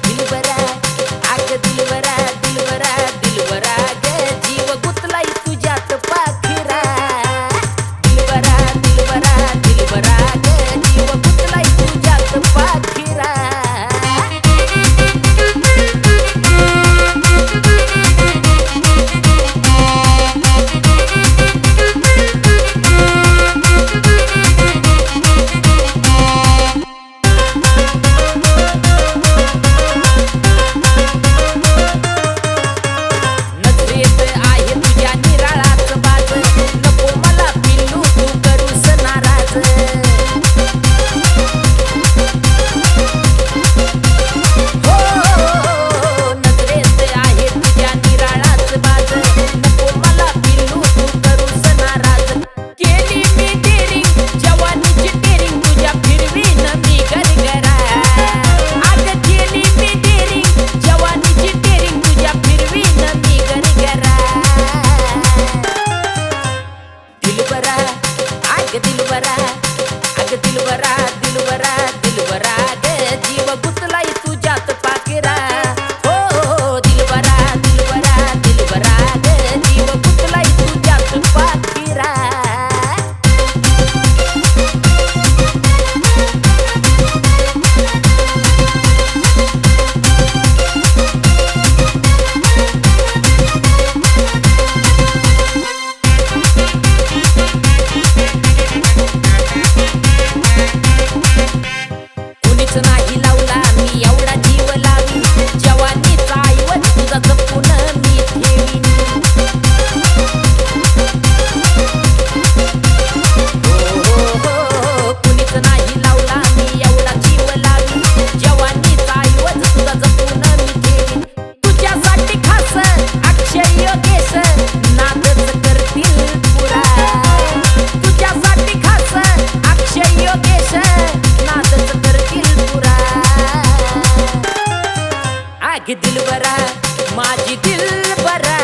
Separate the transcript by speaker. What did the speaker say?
Speaker 1: दिलबरा आग दिलबरा दिलबरा दिलबरा ग जीव गुतलाय तुझ्यात पाखरा दिलबरा दिलबरा दिलबरा ग जीव गुतलाय तुझ्यात पाखरा दिलबरा आग दिलबरा दिलबरा दिलबरा ग जीव गुतलाय तुझ्यात पाखरा हो दिलबरा दिलबरा दिलबरा ग जीव गुतलाय तुझ्यात पाखरा नाही लावला मी एवढा जीव लावी जवानीचा ऐवज तुझा जपून मी ठेवीन कुणीच नाही लावला मी एवढा जीव लावी जवानीचा ऐवज तुझा जपून मी ठेवीन तुझ्यासाठी खास अक्षय योगेश नादच करतील पुरा तुझ्यासाठी खास अक्षय योगेश नादच आग दिलबरा माझी दिलबरा